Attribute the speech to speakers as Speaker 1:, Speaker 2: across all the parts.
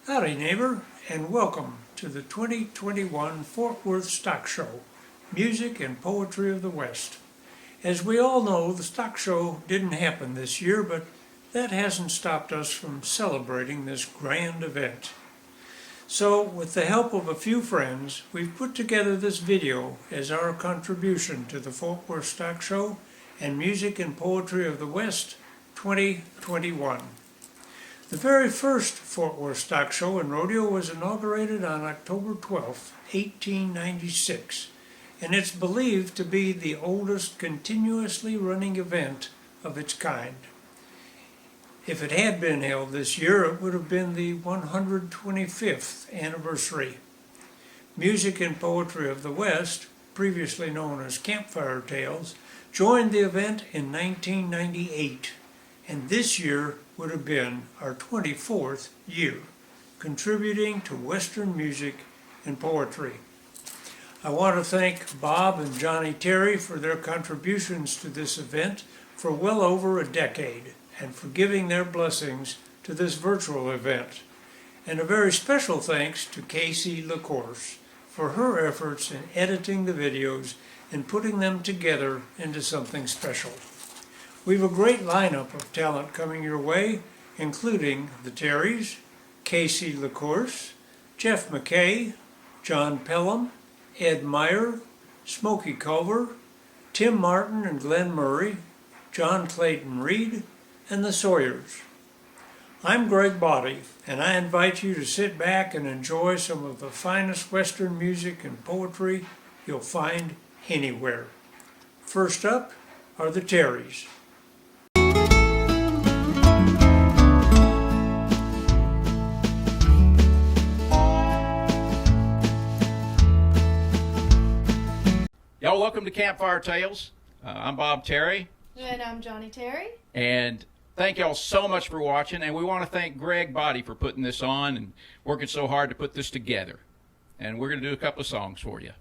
Speaker 1: Howdy neighbor, and welcome to the 2021 Fort Worth Stock Show, Music and Poetry of the West. As we all know, the stock show didn't happen this year, but that hasn't stopped us from celebrating this grand event. So, with the help of a few friends, we've put together this video as our contribution to the Fort Worth Stock Show and Music and Poetry of the West 2021. The very first Fort Worth Stock Show and Rodeo was inaugurated on October 12, 1896, and it's believed to be the oldest continuously running event of its kind. If it had been held this year, it would have been the 125th anniversary. Music and Poetry of the West, previously known as Campfire Tales, joined the event in 1998, and this year would have been our 24th year, contributing to Western music and poetry. I want to thank Bob and Johnny Terry for their contributions to this event for well over a decade, and for giving their blessings to this virtual event. And a very special thanks to Casey LaCourse for her efforts in editing the videos and putting them together into something special. We've a great lineup of talent coming your way, including the Terrys, Casey LaCourse, Jeff McKay, John Pelham, Ed Meyer, Smokey Culver, Tim Martin and Glenn Murray, John Clayton Reed, and the Sawyers. I'm Greg Body, and I invite you to sit back and enjoy some of the finest Western music and poetry you'll find anywhere. First up are the Terrys.
Speaker 2: Y'all, welcome to Campfire Tales. I'm Bob Terry.
Speaker 3: And I'm Johnny Terry.
Speaker 2: And thank y'all so much for watching. And we want to thank Greg Body for putting this on and working so hard to put this together. And we're going to do a couple of songs for you.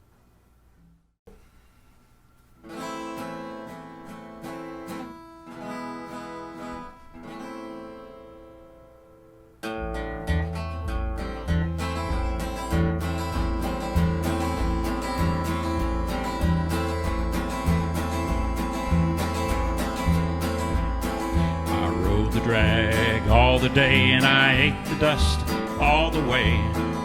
Speaker 4: Drag all the day, and I ate the dust all the way.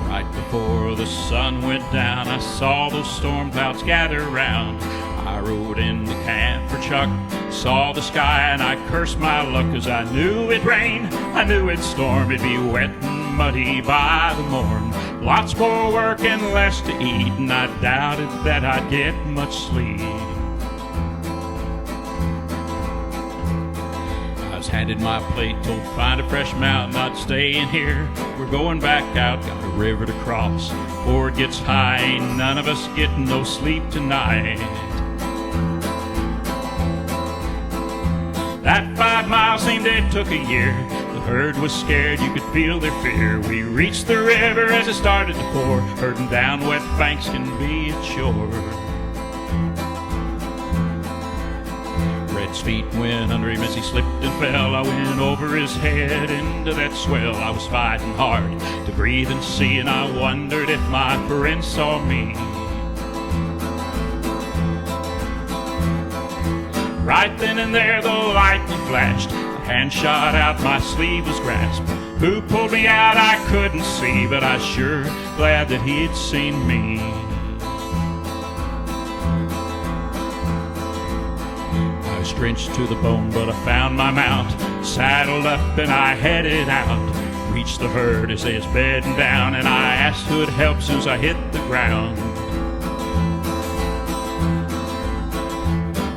Speaker 4: Right before the sun went down, I saw those storm clouds gather round. I rode into camp for Chuck, saw the sky, and I cursed my luck, 'cause I knew it'd rain, I knew it'd storm, it'd be wet and muddy by the morn. Lots more work and less to eat, and I doubted that I'd get much sleep. Handed my plate, told find a fresh mountain, I'd stay in here. We're going back out, got a river to cross. Before it gets high, ain't none of us getting no sleep tonight. That 5 miles seemed it took a year. The herd was scared, you could feel their fear. We reached the river as it started to pour. Herding down wet banks can be a chore. Red's feet went under him as he slipped and fell. I went over his head into that swell. I was fighting hard to breathe and see, and I wondered if my friends saw me. Right then and there the lightning flashed. A hand shot out, my sleeve was grasped. Who pulled me out I couldn't see, but I sure glad that he'd seen me. Drenched to the bone, but I found my mount, saddled up and I headed out. Reached the herd as they was bedding down, and I asked who'd help soon as I hit the ground.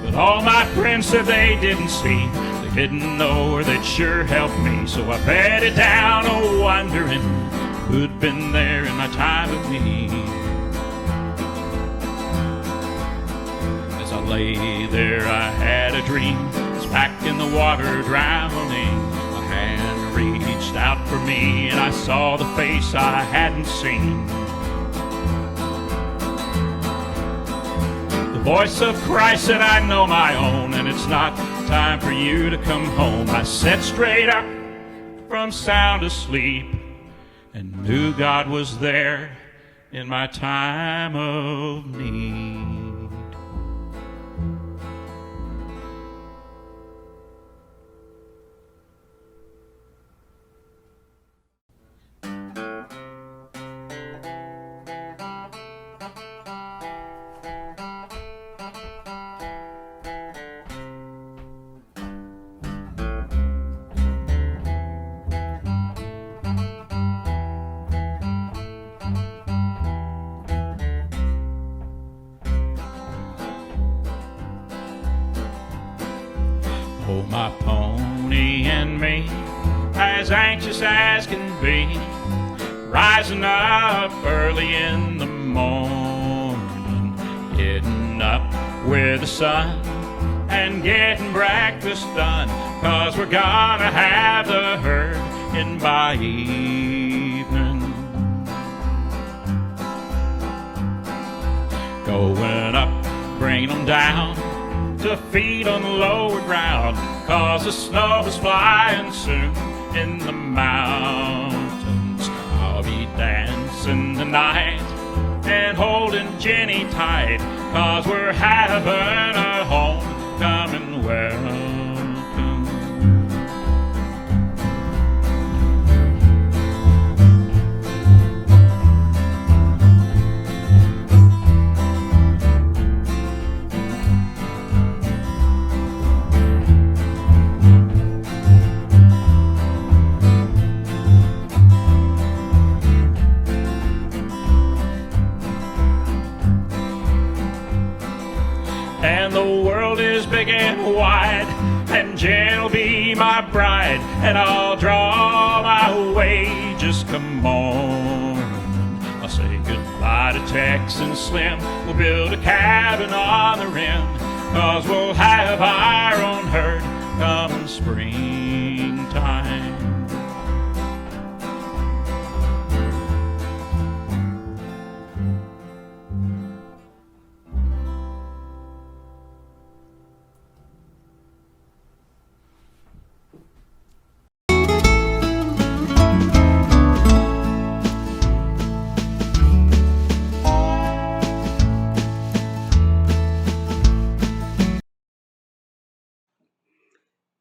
Speaker 4: But all my friends said they didn't see, they didn't know, or they'd sure help me. So I bedded down, oh, wondering who'd been there in my time of need. Lay there, I had a dream. Was back in the water drowning. A hand reached out for me, and I saw the face I hadn't seen. The voice of Christ said, I know my own, and it's not time for you to come home. I sat straight up from sound asleep and knew God was there in my time of need. Oh, my pony and me, as anxious as can be, rising up early in the morning, getting up with the sun and getting breakfast done, 'cause we're gonna have the herd in by evening. Going up, bringing them down to feed on the lower ground, 'cause the snow is flying soon in the mountains. I'll be dancing tonight and holding Jenny tight, 'cause we're having a homecoming welcome. And the world is big and wide, and Jen'll be my bride, and I'll draw my wages come morning. I'll say goodbye to Tex and Slim, we'll build a cabin on the rim, 'cause we'll have our own herd come springtime.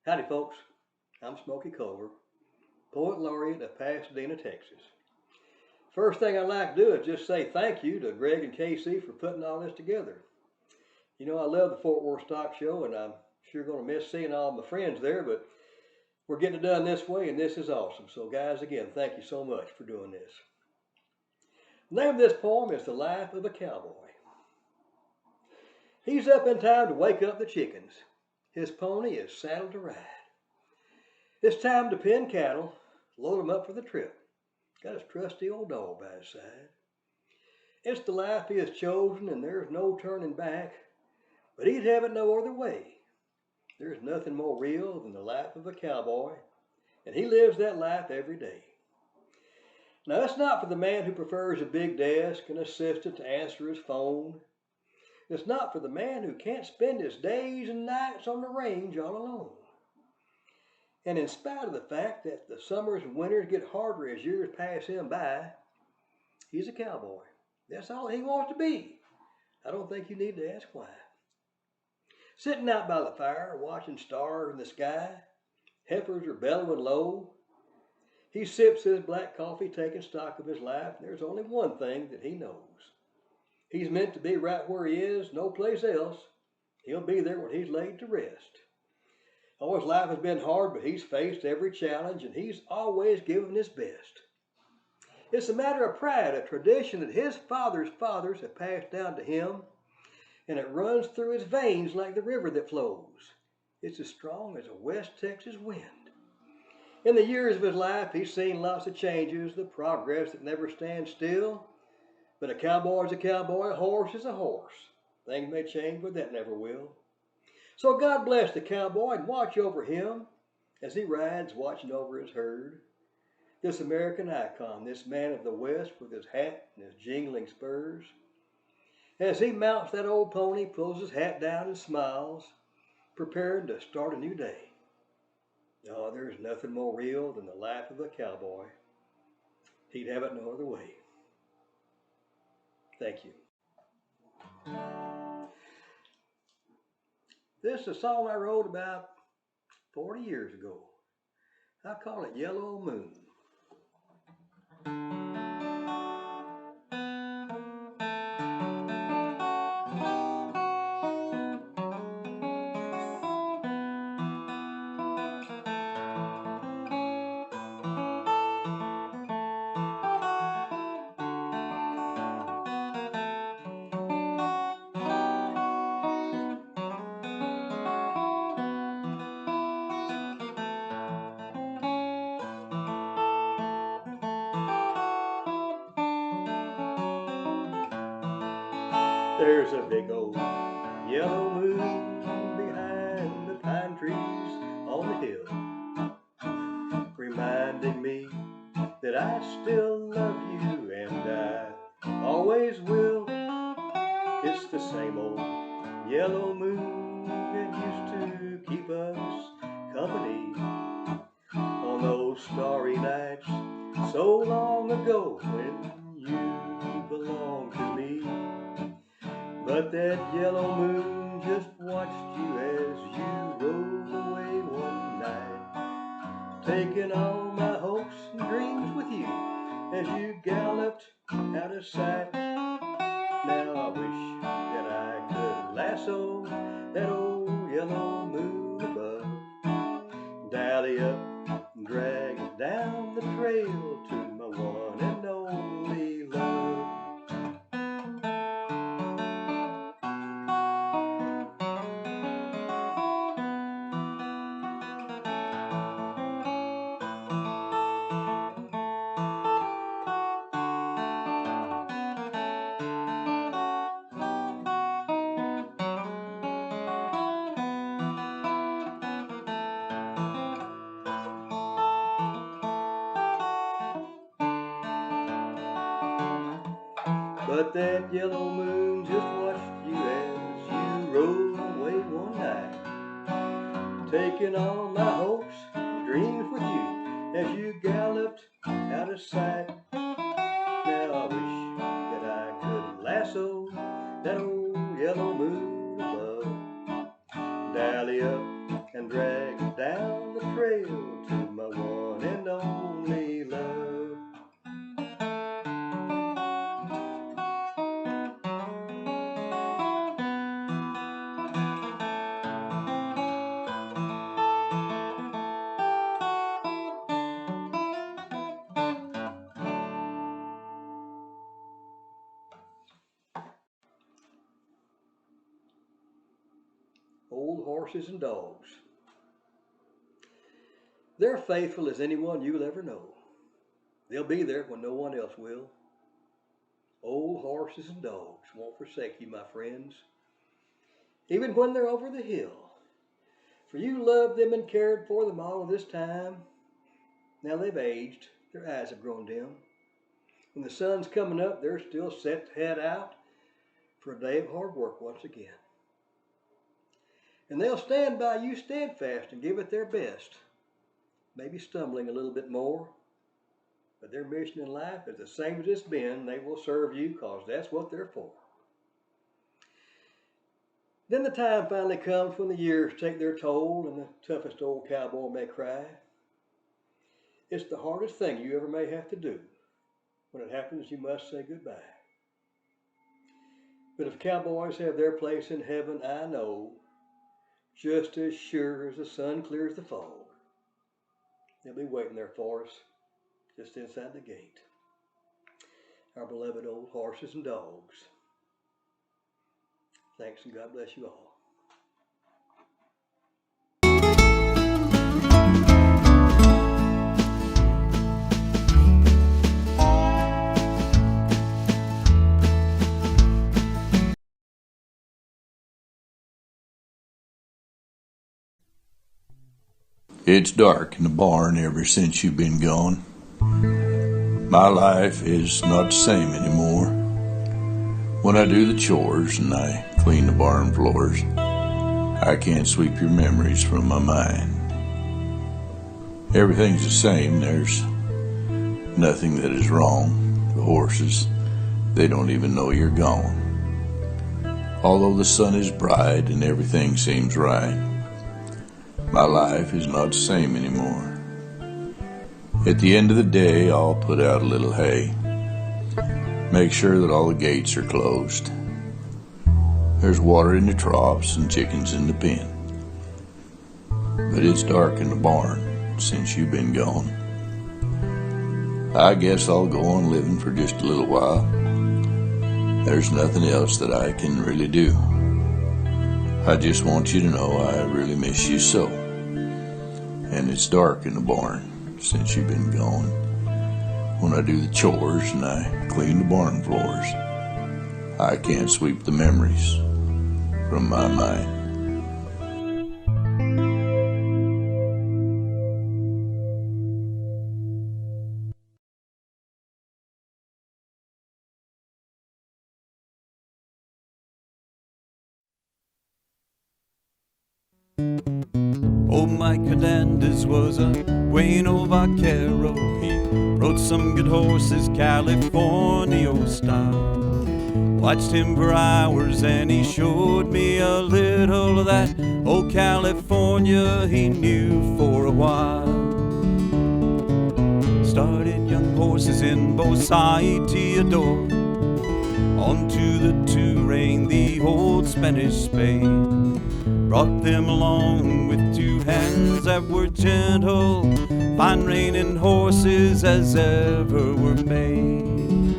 Speaker 3: Howdy folks, I'm Smokey Culver, Poet Laureate of Pasadena, Texas. First thing I'd like to do is just say thank you to Greg and Casey for putting all this together. You know, I love the Fort Worth Stock Show, and I'm sure going to miss seeing all my friends there, but we're getting it done this way, and this is awesome. So guys, again, thank you so much for doing this. The name of this poem is The Life of a Cowboy. He's up in time to wake up the chickens. His pony is saddled to ride. It's time to pen cattle, load them up for the trip. Got his trusty old dog by his side. It's the life he has chosen, and there's no turning back, but he'd have it no other way. There's nothing more real than the life of a cowboy, and he lives that life every day. Now, it's not for the man who prefers a big desk, an assistant to answer his phone. It's not for the man who can't spend his days and nights on the range all alone. And in spite of the fact that the summers and winters get harder as years pass him by, he's a cowboy. That's all he wants to be. I don't think you need to ask why. Sitting out by the fire, watching stars in the sky, heifers are bellowing low. He sips his black coffee, taking stock of his life, and there's only one thing that he knows. He's meant to be right where he is, no place else. He'll be there when he's laid to rest. Oh, his life has been hard, but he's faced every challenge, and he's always given his best. It's a matter of pride, a tradition that his father's fathers have passed down to him, and it runs through his veins like the river that flows. It's as strong as a West Texas wind. In the years of his life, he's seen lots of changes, the progress that never stands still. But a cowboy is a cowboy, a horse is a horse. Things may change, but that never will. So God bless the cowboy and watch over him as he rides, watching over his herd. This American icon, this man of the West with his hat and his jingling spurs. As he mounts that old pony, pulls his hat down and smiles, preparing to start a new day. Oh, there's nothing more real than the life of a cowboy. he'd have it no other way. Thank you. This is a song I wrote about 40 years ago. I call it Yellow Moon. There's a big old yellow moon behind the pine trees on the hill, reminding me that I still love you and I always will. It's the same old yellow moon that used to keep us company on those starry nights so long ago when you belonged to me. But that yellow moon just watched you as you rode away one night, taking all my hopes and dreams with you as you galloped out of sight. Now I wish that I could lasso that old yellow moon above, dally up and drag it down the trail to my one and only love. But that yellow moon just watched you as you rode away one night, taking all my hopes and dreams with you as you galloped out of sight. Now I wish that I could lasso that old yellow moon above, dally up and drag it down the trail to my one and only love. Old horses and dogs. They're faithful as anyone you'll ever know. They'll be there when no one else will. Old horses and dogs won't forsake you, my friends, even when they're over the hill. For you loved them and cared for them all this time. Now they've aged, their eyes have grown dim. When the sun's coming up, they're still set to head out for a day of hard work once again. And they'll stand by you steadfast and give it their best, maybe stumbling a little bit more, but their mission in life is the same as it's been. They will serve you because that's what they're for. Then the time finally comes when the years take their toll and the toughest old cowboy may cry. It's the hardest thing you ever may have to do. When it happens, you must say goodbye. But if cowboys have their place in heaven, I know, just as sure as the sun clears the fog, they'll be waiting there for us, just inside the gate. Our beloved old horses and dogs. Thanks and God bless you all.
Speaker 5: It's dark in the barn ever since you've been gone. My life is not the same anymore. When I do the chores and I clean the barn floors, I can't sweep your memories from my mind. Everything's the same. There's nothing that is wrong. The horses, they don't even know you're gone. Although the sun is bright and everything seems right, my life is not the same anymore. At the end of the day, I'll put out a little hay, make sure that all the gates are closed. There's water in the troughs and chickens in the pen. But it's dark in the barn since you've been gone. I guess I'll go on living for just a little while. There's nothing else that I can really do. I just want you to know I really miss you so. And it's dark in the barn since you've been gone. When I do the chores and I clean the barn floors, I can't sweep the memories from my mind.
Speaker 6: Old Mike Hernandez was a bueno vaquero. He rode some good horses, California style. Watched him for hours and he showed me a little of that old California he knew for a while. Started young horses in Bositeador, onto the Touraine, the old Spanish Spain. Brought them along with two hands that were gentle, fine reining horses as ever were made.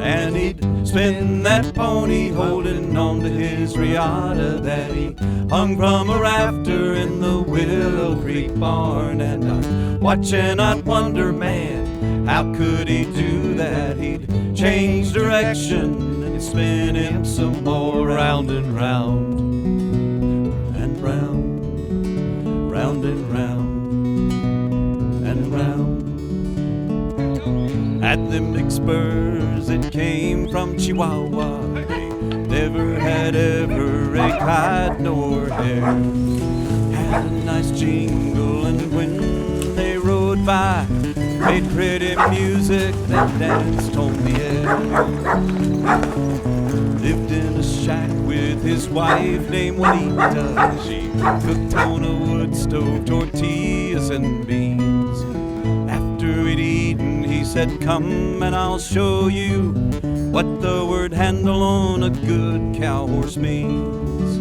Speaker 6: And he'd spin that pony holding on to his riata that he hung from a rafter in the Willow Creek barn. And I'd watch and I'd wonder, man, how could he do that? He'd change direction and he'd spin him some more round and round. Round, round and round, and round. At them big spurs that came from Chihuahua, they never had ever a hide nor hair. Had a nice jingle, and when they rode by, made pretty music that danced on the air. Lived in a shack with his wife named Juanita. She cooked on a wood stove, tortillas and beans. After we'd eaten, he said, "Come and I'll show you what the word handle on a good cow horse means."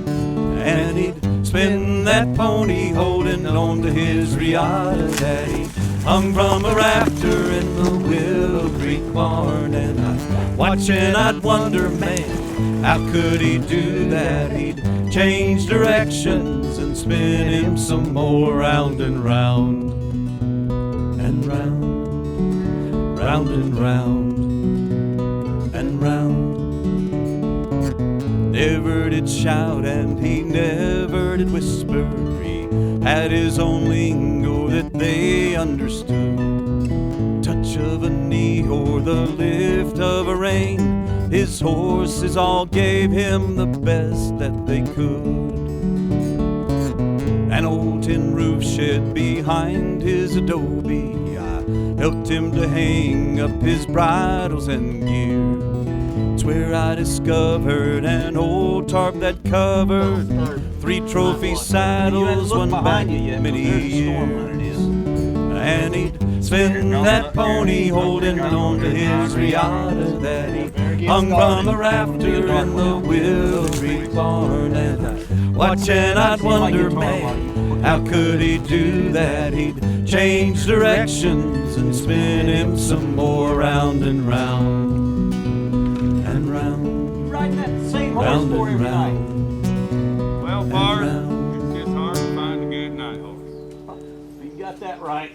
Speaker 6: And he'd spin that pony holding on to his riata that he hung from a rafter in the Willow Creek barn. And I'd watch and I'd wonder, man, how could he do that? He'd change directions and spin him some more round and round. And round, round and round, and round. Never did shout and he never did whisper. He had his own lingo that they understood. Touch of a knee or the lift of a rein, his horses all gave him the best that they could. An old tin roof shed behind his adobe, I helped him to hang up his bridles and gear. It's where I discovered an old tarp that covered 3 trophy saddles, one back many years. And he'd spin that pony holding on to his riata that he hung from a rafter in the Willow Creek barn. And I'd watch and I'd wonder, man, how could he do that? He'd change directions and spin him some more round and round. And round,
Speaker 7: Riding that same horse
Speaker 6: round
Speaker 7: for
Speaker 6: and
Speaker 7: every night.
Speaker 6: round.
Speaker 8: Well,
Speaker 6: And
Speaker 8: Bart,
Speaker 6: round.
Speaker 8: it's just hard to find a good night horse.
Speaker 7: You got that right.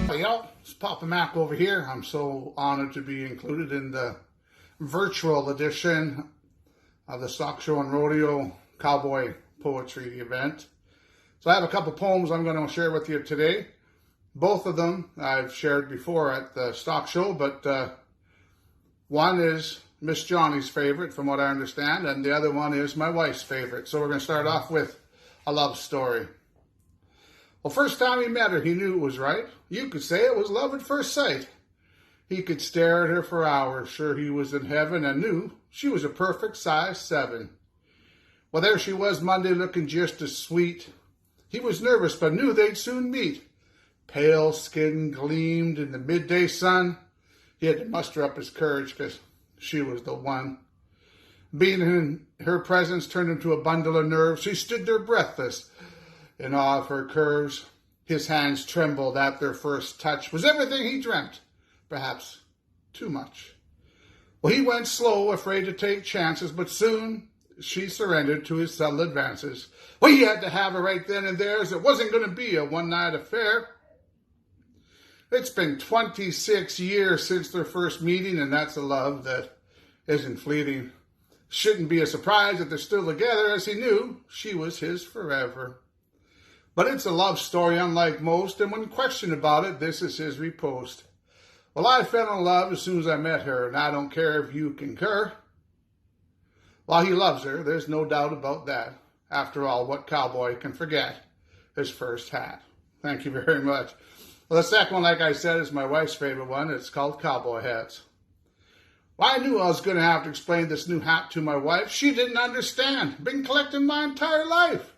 Speaker 9: Hey y'all, it's Papa Mac over here. I'm so honored to be included in the virtual edition of the Stock Show and Rodeo Cowboy Poetry event. So I have a couple poems I'm going to share with you today. Both of them I've shared before at the Stock Show, but one is Miss Johnny's favorite, from what I understand, and the other one is my wife's favorite. So we're going to start off with a love story. Well, first time he met her, he knew it was right. You could say it was love at first sight. He could stare at her for hours, sure he was in heaven, and knew she was a perfect size 7. Well, there she was Monday, looking just as sweet. He was nervous, but knew they'd soon meet. Pale skin gleamed in the midday sun. He had to muster up his courage, because she was the one. Being in her presence turned into a bundle of nerves. She stood there breathless, in awe of her curves. His hands trembled at their first touch. Was everything he dreamt? Perhaps too much. Well, he went slow, afraid to take chances, but soon she surrendered to his subtle advances. Well, he had to have her right then and there, as it wasn't going to be a one-night affair. It's been 26 years since their first meeting, and that's a love that isn't fleeting. Shouldn't be a surprise that they're still together, as he knew she was his forever. But it's a love story unlike most, and when questioned about it, this is his repost. Well, I fell in love as soon as I met her, and I don't care if you concur. While he loves her, there's no doubt about that. After all, what cowboy can forget his first hat? Thank you very much. Well, the second one, like I said, is my wife's favorite one. It's called Cowboy Hats. Well, I knew I was going to have to explain this new hat to my wife. She didn't understand. Been collecting my entire life.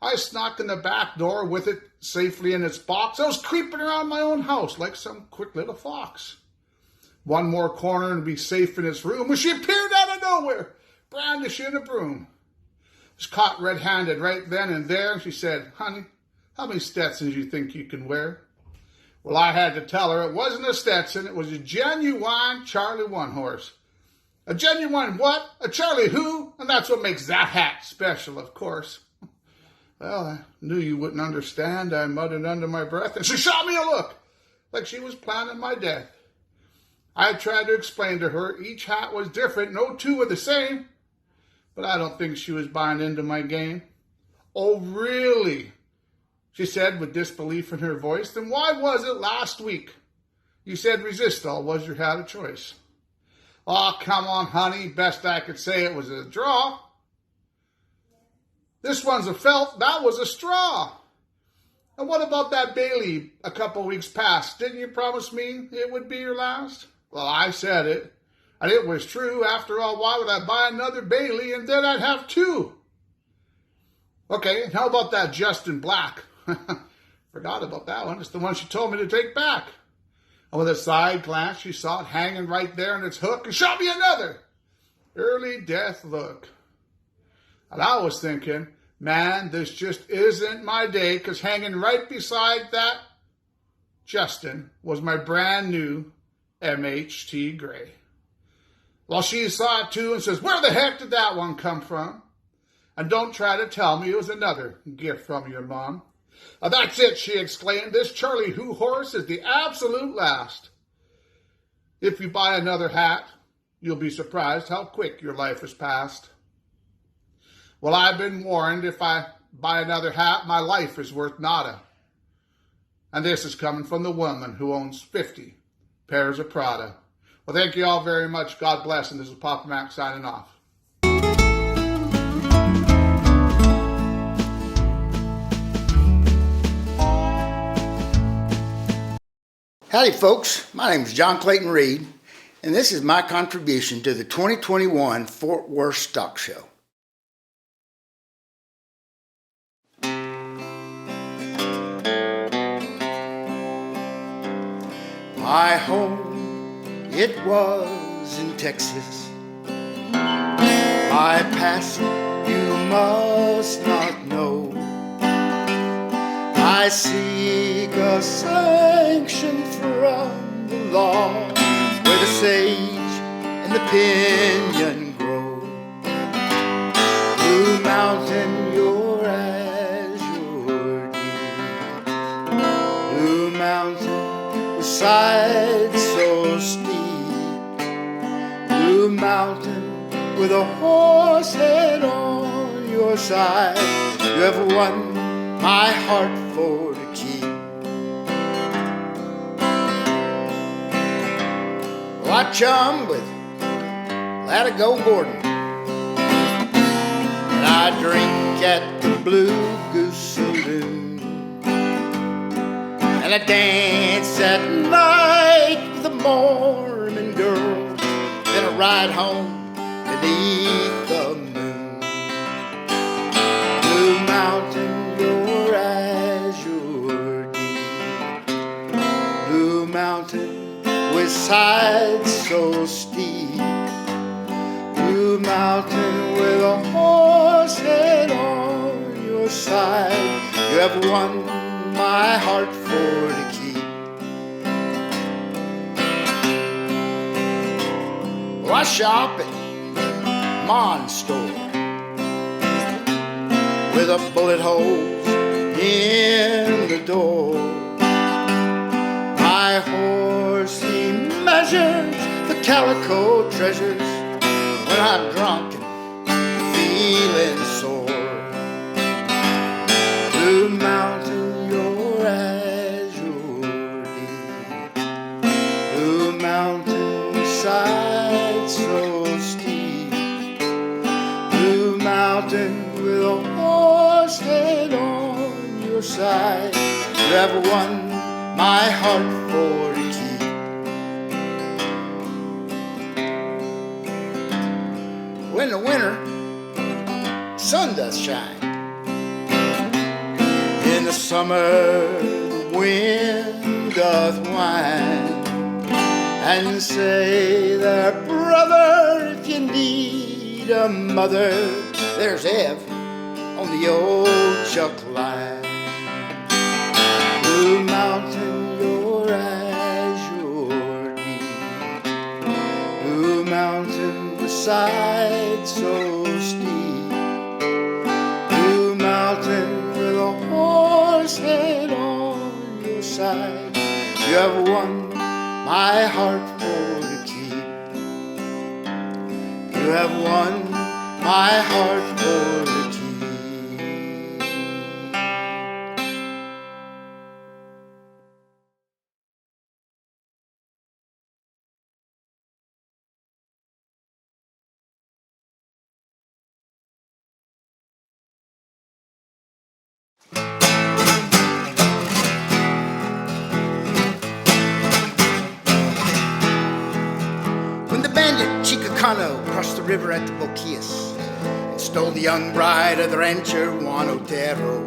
Speaker 9: I snuck in the back door with it safely in its box. I was creeping around my own house like some quick little fox. One more corner and be safe in its room when she appeared out of nowhere, brandishing a broom. I was caught red-handed right then and there. She said, "Honey, how many Stetsons you think you can wear?" Well, I had to tell her it wasn't a Stetson. It was a genuine Charlie One Horse. A genuine what? A Charlie who? And that's what makes that hat special, of course. Well, I knew you wouldn't understand, I muttered under my breath, and she shot me a look, like she was planning my death. I tried to explain to her each hat was different, no two were the same, but I don't think she was buying into my game. "Oh, really?" she said with disbelief in her voice. "Then why was it last week you said resistol was your hat of choice?" "Oh, come on, honey. Best I could say it was a draw. This one's a felt, that was a straw. And what about that Bailey a couple weeks past? Didn't you promise me it would be your last?" Well, I said it, and it was true. After all, why would I buy another Bailey and then I'd have 2? Okay, how about that Justin Black? Forgot about that one. It's the one she told me to take back. And with a side glance, she saw it hanging right there in its hook and shot me another early death look. And I was thinking, man, this just isn't my day, because hanging right beside that Justin was my brand new MHT Gray. Well, she saw it too and says, "Where the heck did that one come from? And don't try to tell me it was another gift from your mom." "That's it," she exclaimed. "This Charlie Who horse is the absolute last. If you buy another hat, you'll be surprised how quick your life has passed." Well, I've been warned, if I buy another hat, my life is worth nada. And this is coming from the woman who owns 50 pairs of Prada. Well, thank you all very much. God bless. And this is Papa Mac signing off.
Speaker 10: Howdy, folks. My name is John Clayton Reed, and this is my contribution to the 2021 Fort Worth Stock Show. My home, it was in Texas. My past, you must not know. I seek a sanction from the law, where the sage and the pinyon grow. Blue Mountain, your azure deep. Blue Mountain, with sides so steep. Blue Mountain, with a horse head on your side. You have won my heart for to keep. I chum with Let it go, Gordon. And I drink at the Blue Goose Saloon. And I dance at night with a Mormon girl. Then I ride home beneath the moon. Blue Mountain, your azure deep. Blue Mountain with sides so steep. Blue Mountain with a horse head on your side. You have won my heart for to keep. Well, I shop at Mon store with a bullet holes in the door. My horse, he measures the calico treasures when I'm drunk and feeling sore. Blue Mountain, your azure deep. Blue Mountain, side so steep. Blue Mountain with a horse head on your side. You have won my heart for to keep. When the winter sun does shine, in the summer the wind doth whine and say there, brother, if you need a mother, there's Ev on the old Chuck line. Blue Mountain, your azure deep. Blue Mountain, the side so steep. Blue Mountain with a horse head on your side. You have won my heart for to keep. You have won my heart for to keep. When the bandit Chicacano crossed the river at the Boquillas and stole the young bride of the rancher Juan Otero,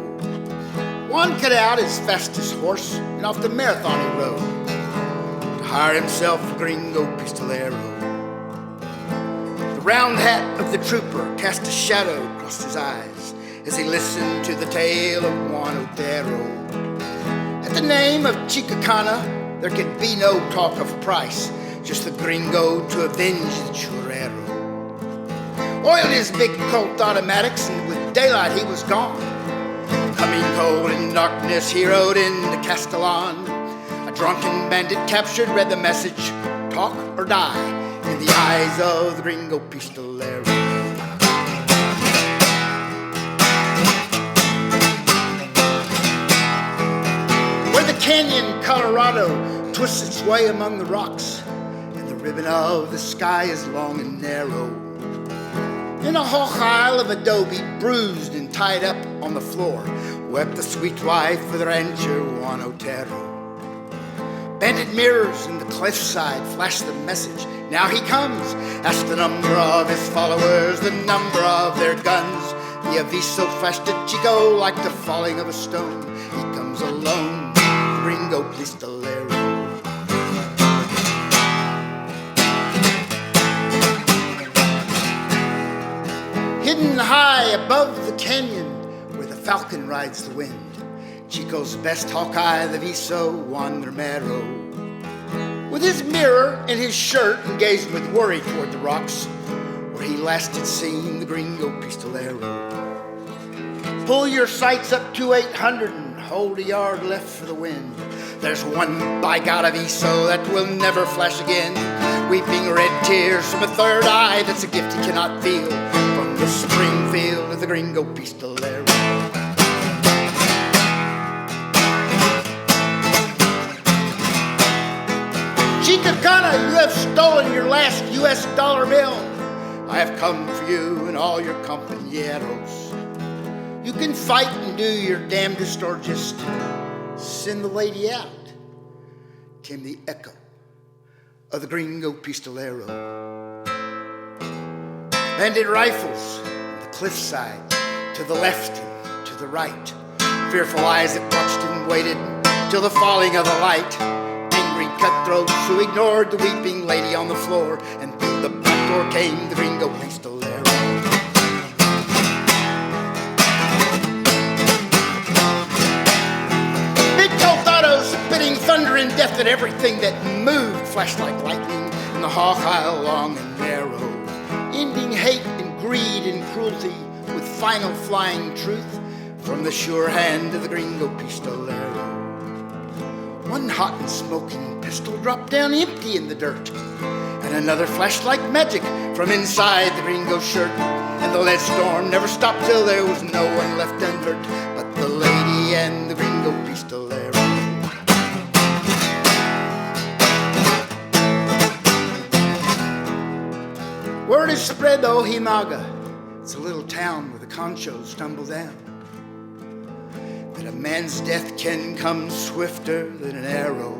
Speaker 10: Juan cut out his fastest horse and off the marathon he rode to hire himself a gringo pistolero. The round hat of the trooper cast a shadow across his eyes as he listened to the tale of Juan Otero. At the name of Chicacana, there could be no talk of a price, just the gringo to avenge the churrero. Oiled his big Colt automatics, and with daylight he was gone. Coming cold in darkness, he rode into Castellan. A drunken bandit captured read the message, talk or die, in the eyes of the gringo pistolero. Where the canyon Colorado twists its way among the rocks, and the ribbon of the sky is long and narrow. In a hawk-isle of adobe, bruised and tied up on the floor, wept the sweet wife of the rancher Juan Otero. Bandit mirrors in the cliffside flash the message, now he comes. Ask the number of his followers, the number of their guns. The aviso flashed at Chico like the falling of a stone. He comes alone, gringo pistolero. Hidden high above the canyon where the falcon rides the wind, Chico's best Hawkeye, the Viso Juan Romero. With his mirror in his shirt and gazing with worry toward the rocks where he last had seen the gringo pistolero. Pull your sights up to 800 and hold a yard left for the wind. There's one by God of Viso that will never flash again, weeping red tears from a third eye that's a gift he cannot feel, from the Springfield of the gringo pistolero. Chicacana, you have stolen your last U.S. dollar bill. I have come for you and all your compañeros. You can fight and do your damnedest or just send the lady out. Came the echo of the gringo pistolero. Bandit rifles on the cliffside, to the left and to the right. Fearful eyes that watched and waited till the falling of the light. Angry cutthroats who ignored the weeping lady on the floor, and through the back door came the gringo pistolero. Big Coltados spitting thunder and death at everything that moved, flashed like lightning in the hawk aisle long and narrow, ending hate and greed and cruelty with final flying truth from the sure hand of the gringo pistolero. One hot and smoking pistol dropped down empty in the dirt, and another flashed like magic from inside the gringo shirt. And the lead storm never stopped till there was no one left unhurt but the lady and the gringo pistolero. Word is spread to Ohimaga, it's a little town where the conchos tumble down, that a man's death can come swifter than an arrow.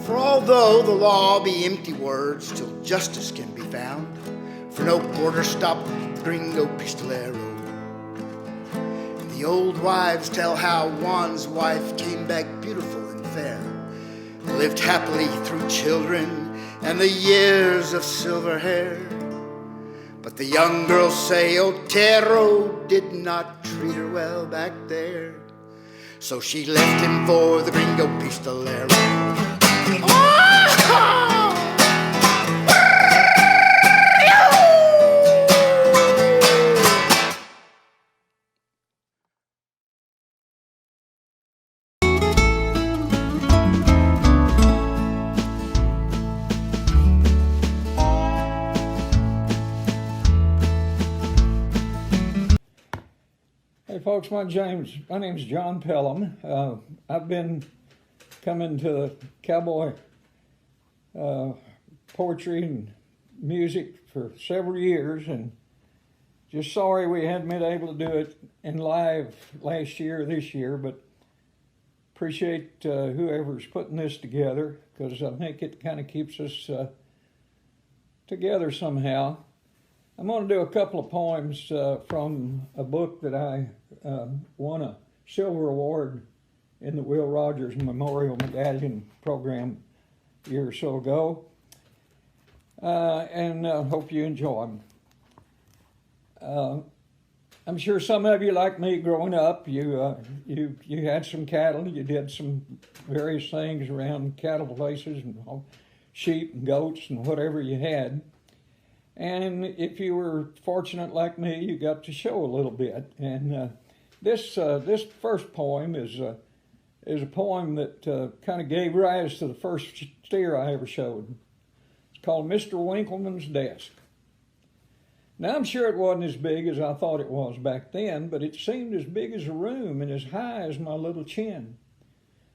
Speaker 10: For although the law be empty words, till justice can be found, for no border stopped the gringo pistolero. And the old wives tell how Juan's wife came back beautiful and fair, lived happily through children and the years of silver hair. But the young girls say Otero did not treat her well back there, so she left him for the gringo pistolero.
Speaker 1: Hey folks, my name's John Pelham. I've been coming to Cowboy Poetry and music for several years, and just sorry we hadn't been able to do it in live last year or this year, but appreciate whoever's putting this together, because I think it kind of keeps us together somehow. I'm going to do a couple of poems from a book that I won a silver award in the Will Rogers Memorial Medallion Program a year or so ago, and hope you enjoy them. I'm sure some of you, like me, growing up, you had some cattle, you did some various things around cattle places and sheep and goats and whatever you had. And if you were fortunate like me, you got to show a little bit. And this first poem is a poem that kind of gave rise to the first steer I ever showed. It's called Mr. Winkleman's Desk. Now, I'm sure it wasn't as big as I thought it was back then, but it seemed as big as a room and as high as my little chin.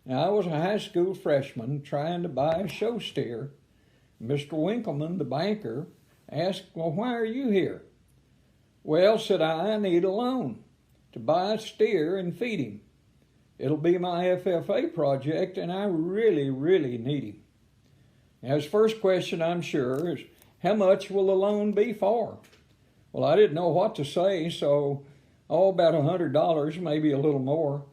Speaker 1: Now, I was a high school freshman trying to buy a show steer. Mr. Winkleman, the banker, asked, "Well, why are you here?" "Well," said I need a loan to buy a steer and feed him. It'll be my FFA project, and I really, really need him. Now, his first question, I'm sure, is, "How much will the loan be for?" Well, I didn't know what to say, so, about $100, maybe a little more.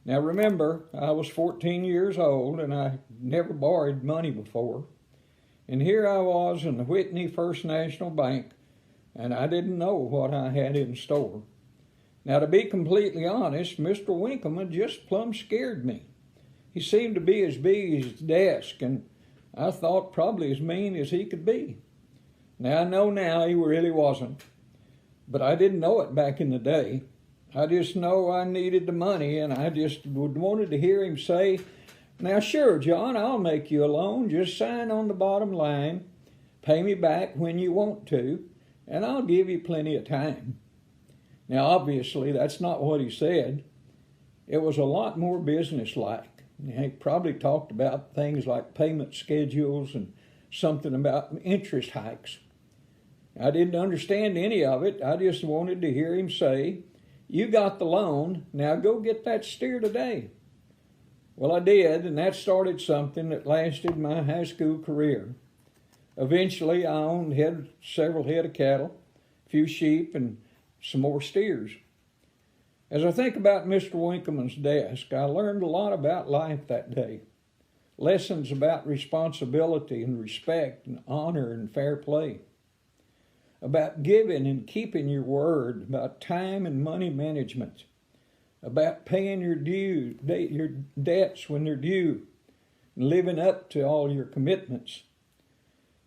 Speaker 1: Now, remember, I was 14 years old, and I never borrowed money before. And here I was in the Whitney First National Bank, and I didn't know what I had in store. Now, to be completely honest, Mr. Winkleman just plumb scared me. He seemed to be as big as his desk, and I thought probably as mean as he could be. Now, I know now he really wasn't, but I didn't know it back in the day. I just know I needed the money, and I just wanted to hear him say, "Now, sure, John, I'll make you a loan. Just sign on the bottom line, pay me back when you want to, and I'll give you plenty of time." Now, obviously, that's not what he said. It was a lot more businesslike. He probably talked about things like payment schedules and something about interest hikes.
Speaker 11: I didn't understand any of it. I just wanted to hear him say, "You got the loan, now go get that steer today." Well, I did, and that started something that lasted my high school career. Eventually, I owned several head of cattle, a few sheep, and some more steers. As I think about Mr. Winkleman's desk, I learned a lot about life that day. Lessons about responsibility and respect and honor and fair play. About giving and keeping your word, about time and money management, about paying your debts when they're due, and living up to all your commitments.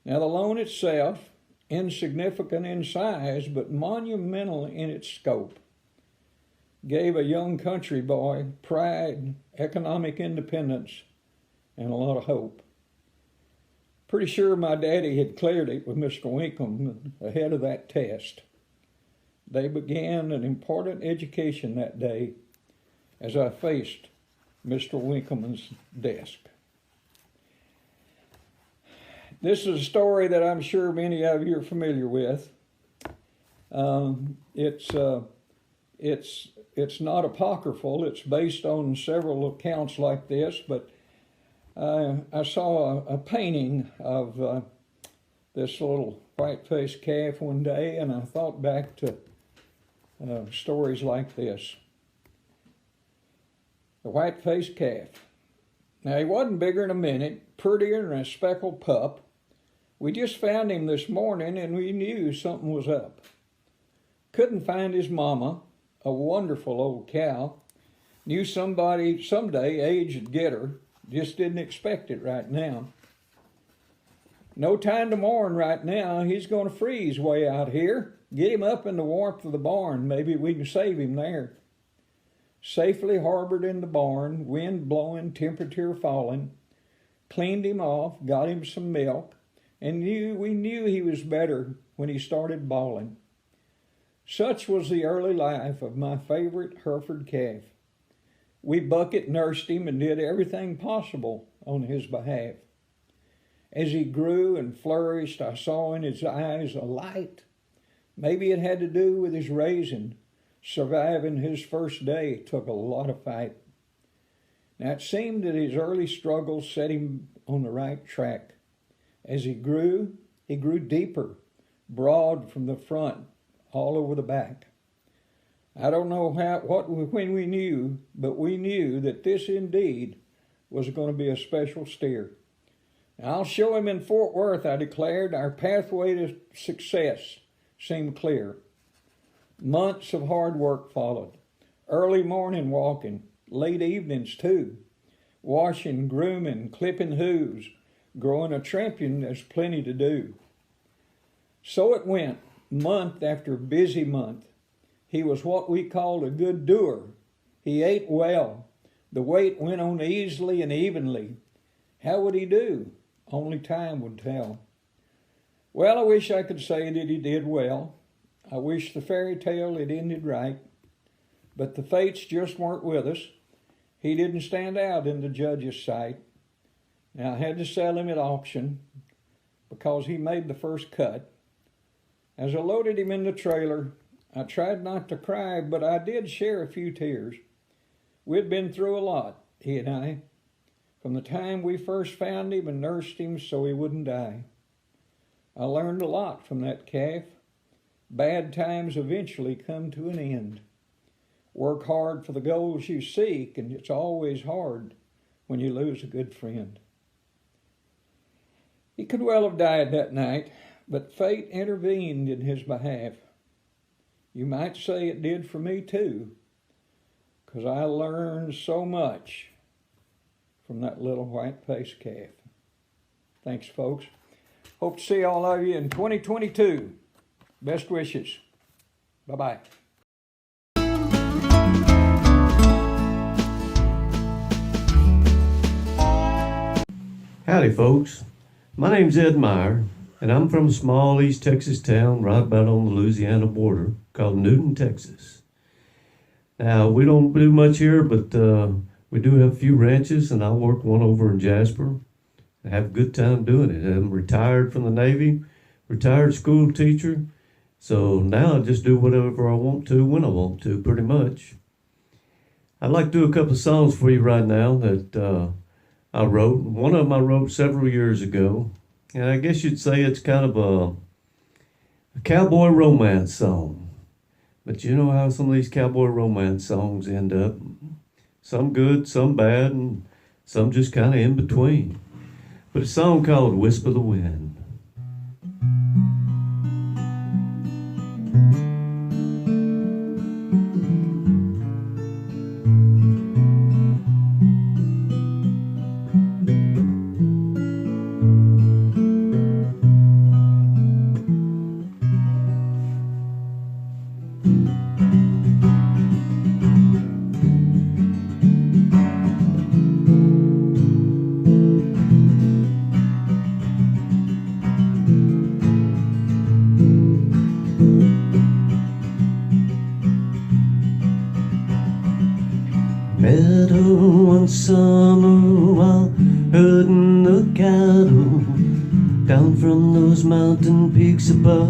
Speaker 11: Now, the loan itself, insignificant in size but monumental in its scope, gave a young country boy pride, economic independence, and a lot of hope. Pretty sure my daddy had cleared it with Mr. Winkleman ahead of that test. They began an important education that day as I faced Mr. Winkleman's desk. This is a story that I'm sure many of you are familiar with. It's not apocryphal. It's based on several accounts like this, but I saw a painting of this little white-faced calf one day, and I thought back to stories like this. The white-faced calf. Now, he wasn't bigger than a minute, prettier than a speckled pup. We just found him this morning, and we knew something was up. Couldn't find his mama, a wonderful old cow. Knew somebody someday age would get her. Just didn't expect it right now. No time to mourn right now. He's going to freeze way out here. Get him up in the warmth of the barn. Maybe we can save him there. Safely harbored in the barn, wind blowing, temperature falling. Cleaned him off, got him some milk, and we knew he was better when he started bawling. Such was the early life of my favorite Hereford calf. We bucket nursed him and did everything possible on his behalf. As he grew and flourished, I saw in his eyes a light. Maybe it had to do with his raising. Surviving his first day took a lot of fight. Now it seemed that his early struggles set him on the right track. As he grew deeper, broad from the front, all over the back. I don't know when we knew, but we knew that this indeed was going to be a special steer. Now, I'll show him in Fort Worth, I declared. Our pathway to success seemed clear. Months of hard work followed. Early morning walking, late evenings too. Washing, grooming, clipping hooves. Growing a champion, there's plenty to do. So it went, month after busy month. He was what we called a good doer. He ate well. The weight went on easily and evenly. How would he do? Only time would tell. Well, I wish I could say that he did well. I wish the fairy tale had ended right. But the fates just weren't with us. He didn't stand out in the judge's sight. Now, I had to sell him at auction because he made the first cut. As I loaded him in the trailer, I tried not to cry, but I did share a few tears. We'd been through a lot, he and I, from the time we first found him and nursed him so he wouldn't die. I learned a lot from that calf. Bad times eventually come to an end. Work hard for the goals you seek, and it's always hard when you lose a good friend. He could well have died that night, but fate intervened in his behalf. You might say it did for me too, because I learned so much from that little white-faced calf. Thanks, folks. Hope to see all of you in 2022. Best wishes. Bye-bye.
Speaker 12: Howdy, folks. My name's Ed Meyer, and I'm from a small East Texas town right about on the Louisiana border called Newton, Texas. Now, we don't do much here, but we do have a few ranches, and I work one over in Jasper. I have a good time doing it. I'm retired from the Navy, retired school teacher. So now I just do whatever I want to when I want to, pretty much. I'd like to do a couple of songs for you right now that I wrote. One of them I wrote several years ago. And I guess you'd say it's kind of a cowboy romance song. But you know how some of these cowboy romance songs end up. Some good, some bad, and some just kind of in between. But a song called Whisper the Wind. Met her one summer while herding the cattle down from those mountain peaks above.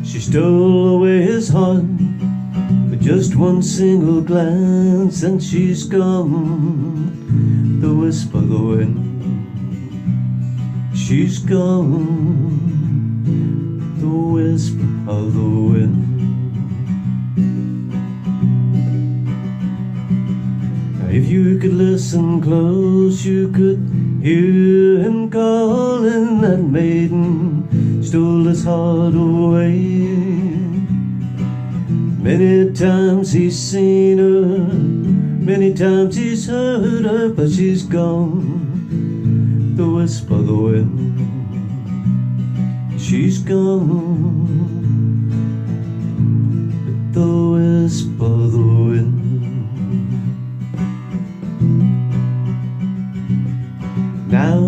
Speaker 12: She stole away his heart with just one single glance, and she's gone, the whisper of the wind. She's gone, the whisper of the wind. If you could listen close, you could hear him calling that maiden, stole his heart away. Many times he's seen her, many times he's heard her, but she's gone, the whisper of the wind. She's gone, the whisper of the wind. Now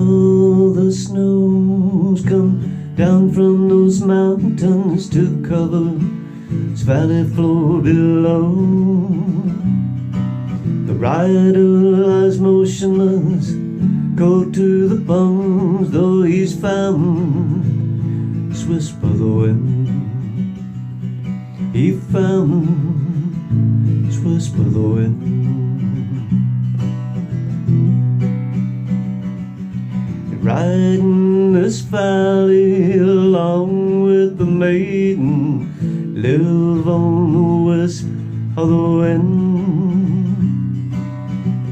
Speaker 12: the snows come down from those mountains to cover this valley floor below. The rider lies motionless, cold to the bones, though he's found this whisper of the wind. He found this whisper of the wind. Riding this valley along with the maiden, live on the whisper of the wind.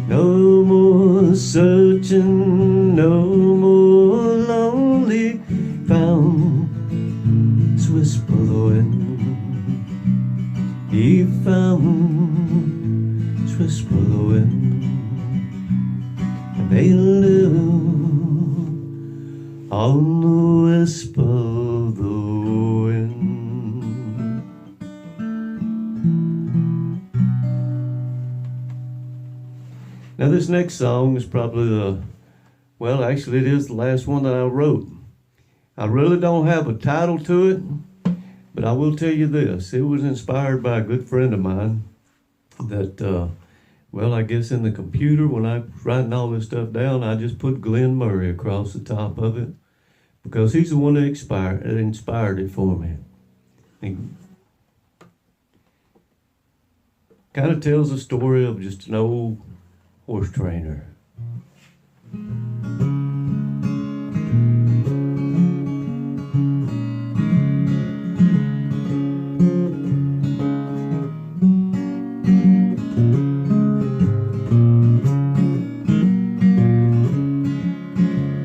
Speaker 12: No more searching, no more lonely, found this whisper of the wind. He found this whisper of the wind, and they live on the whisper of the wind. Now this next song is probably actually it is the last one that I wrote. I really don't have a title to it, but I will tell you this. It was inspired by a good friend of mine that, I guess in the computer when I was writing all this stuff down, I just put Glenn Murray across the top of it, because he's the one that inspired it for me. He kind of tells the story of just an old horse trainer.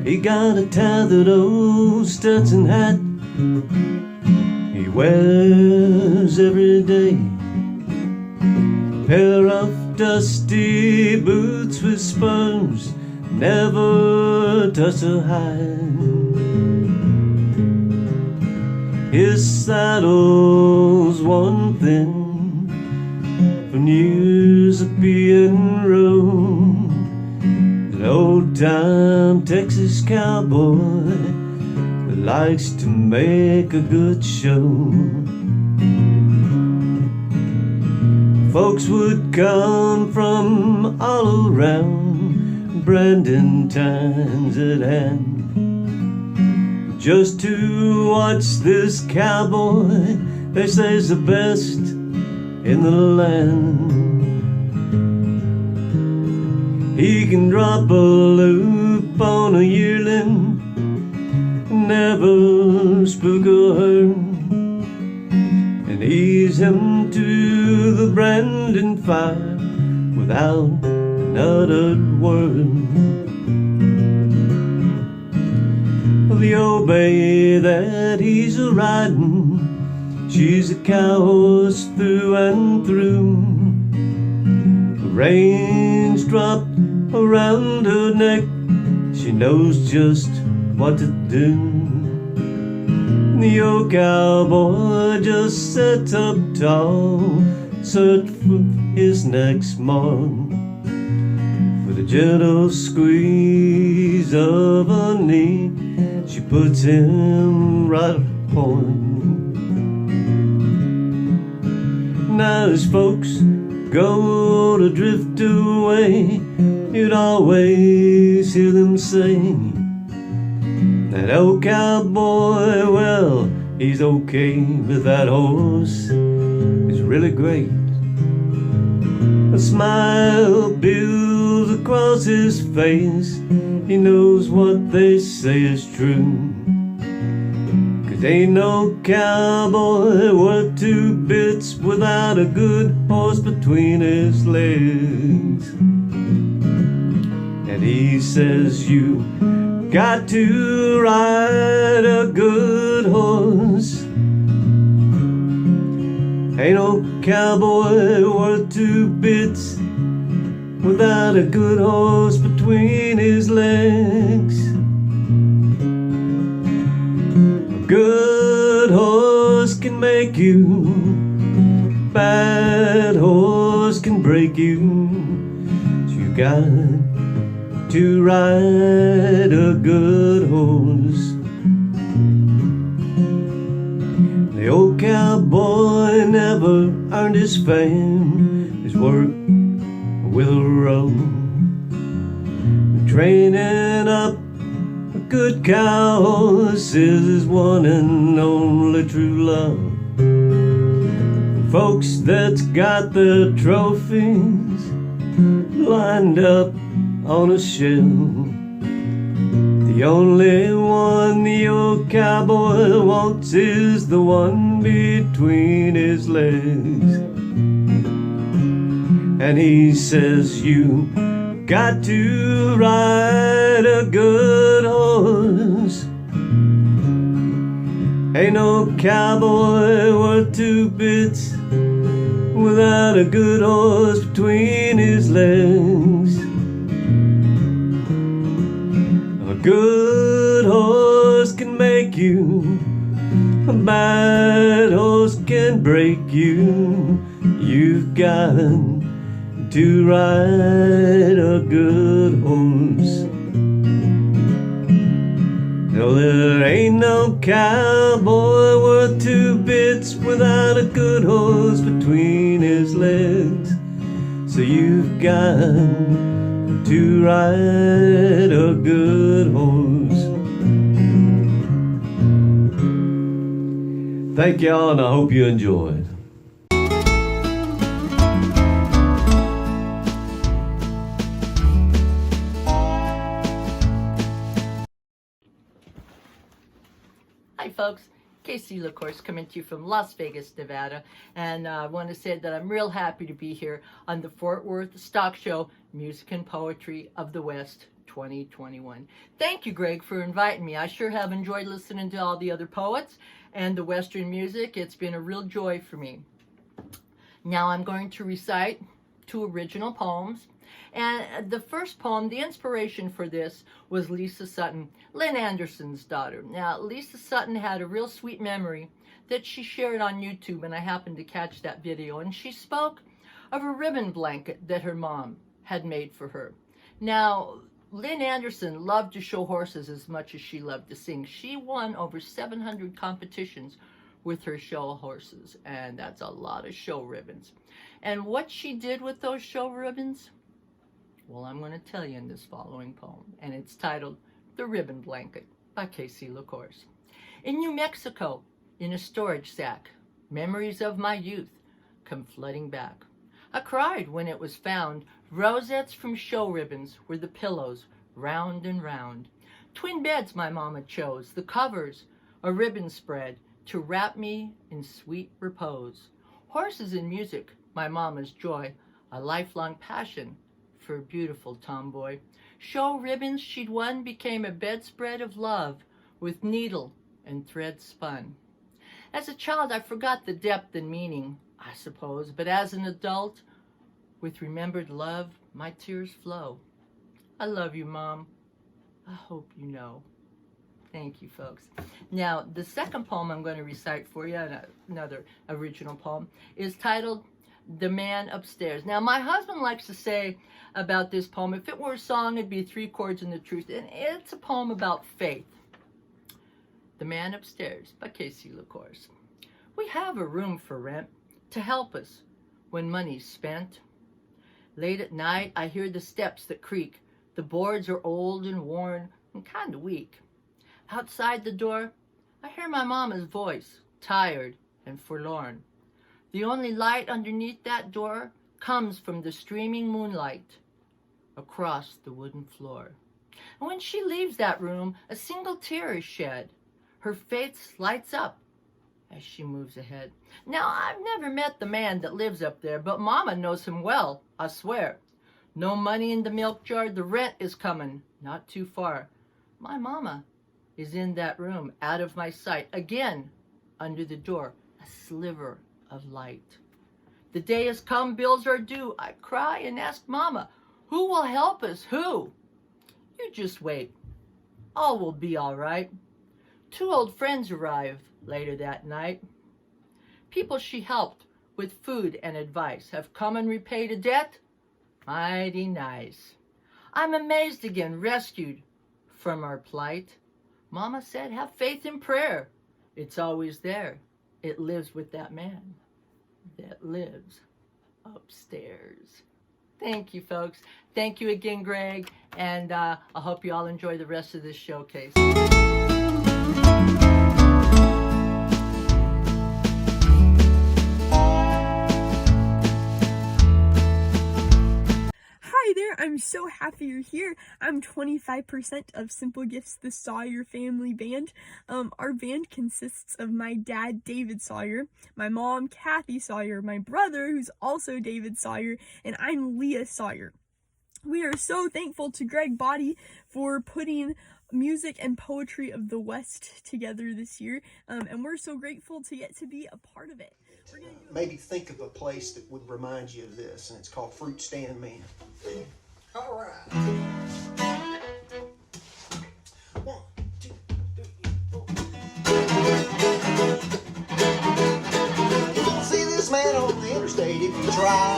Speaker 12: He got a tethered old Stetson hat he wears every day, pair of dusty boots with spurs, never touch a hide. His saddle's worn thin from years of being rode. An old-time Texas cowboy that likes to make a good show. Folks would come from all around, Brandon times at hand. just to watch this cowboy. They say's the best in the land. He can drop a loop on a yearling, never spook or hurt, and ease him to the branding fire without an uttered word. The old bay that he's a riding, she's a cow horse through and through. The reins dropped around her neck, she knows just what to do. The old cowboy just sits up tall, search for his next mark. With a gentle squeeze of her knee, she puts him right upon. Now as folks go to drift away, you'd always hear them say, that old cowboy, well, he's okay, but that horse is really great. A smile builds across his face, he knows what they say is true. 'Cause ain't no cowboy worth two bits without a good horse between his legs. And he says you got to ride a good horse. Ain't no cowboy worth two bits without a good horse between his legs. A good horse can make you, bad horse can break you. You got to ride a good horse. The old cowboy never earned his fame, his work with a row. Training up a good cow horse is his one and only true love. Folks that's got their trophies lined up on a shelf, the only one the old cowboy wants is the one between his legs. And he says you got to ride a good horse. Ain't no cowboy worth two bits without a good horse between his legs. A good horse can make you, a bad horse can break you. You've got to ride a good horse. No, there ain't no cowboy worth two bits without a good horse between his legs. So you've got to ride a good horse. Thank y'all, and I hope you enjoyed.
Speaker 13: Hi folks, Casey LaCourse coming to you from Las Vegas, Nevada, and I want to say that I'm real happy to be here on the Fort Worth Stock Show Music and Poetry of the West 2021. Thank you, Greg, for inviting me. I sure have enjoyed listening to all the other poets and the Western music. It's been a real joy for me. Now I'm going to recite two original poems. And the first poem, the inspiration for this was Lisa Sutton, Lynn Anderson's daughter. Now, Lisa Sutton had a real sweet memory that she shared on YouTube, and I happened to catch that video. And she spoke of a ribbon blanket that her mom had made for her. Now, Lynn Anderson loved to show horses as much as she loved to sing. She won over 700 competitions with her show horses, and that's a lot of show ribbons. And what she did with those show ribbons, well, I'm going to tell you in this following poem, and it's titled The Ribbon Blanket by Casey LaCourse. In New Mexico, in a storage sack, memories of my youth come flooding back. I cried when it was found. Rosettes from show ribbons were the pillows, round and round. Twin beds my mama chose, the covers, a ribbon spread to wrap me in sweet repose. Horses and music, my mama's joy, a lifelong passion for a beautiful tomboy. Show ribbons she'd won became a bedspread of love with needle and thread spun. As a child, I forgot the depth and meaning, I suppose, but as an adult, with remembered love, my tears flow. I love you, Mom. I hope you know. Thank you, folks. Now, the second poem I'm going to recite for you, another original poem, is titled The Man Upstairs. Now, my husband likes to say about this poem, if it were a song, it'd be 3 chords and the truth. And it's a poem about faith. The Man Upstairs by Casey LaCourse. We have a room for rent to help us when money's spent. Late at night, I hear the steps that creak. The boards are old and worn and kind of weak. Outside the door, I hear my mama's voice, tired and forlorn. The only light underneath that door comes from the streaming moonlight across the wooden floor. And when she leaves that room, a single tear is shed. Her face lights up as she moves ahead. Now, I've never met the man that lives up there, but Mama knows him well, I swear. No money in the milk jar, the rent is coming, not too far. My Mama is in that room, out of my sight. Again, under the door, a sliver of light. The day has come, bills are due. I cry and ask Mama, who will help us? Who? You just wait. All will be all right. 2 old friends arrive later that night. People she helped with food and advice have come and repaid a debt. Mighty nice. I'm amazed again, rescued from our plight. Mama said, have faith in prayer. It's always there. It lives with that man that lives upstairs. Thank you, folks. Thank you again, Greg. And I hope you all enjoy the rest of this showcase.
Speaker 14: Hi there, I'm so happy you're here. I'm 25% of Simple Gifts, the Sawyer family band. Our band consists of my dad, David Sawyer, my mom, Kathy Sawyer, my brother, who's also David Sawyer, and I'm Leah Sawyer. We are so thankful to Greg Body for putting music and poetry of the West together this year, and we're so grateful to get to be a part of it.
Speaker 15: Maybe think of a place that would remind you of this, and it's called Fruit Stand Man. All right. 1, 2, 3, 4. You won't see this man on the interstate if you try.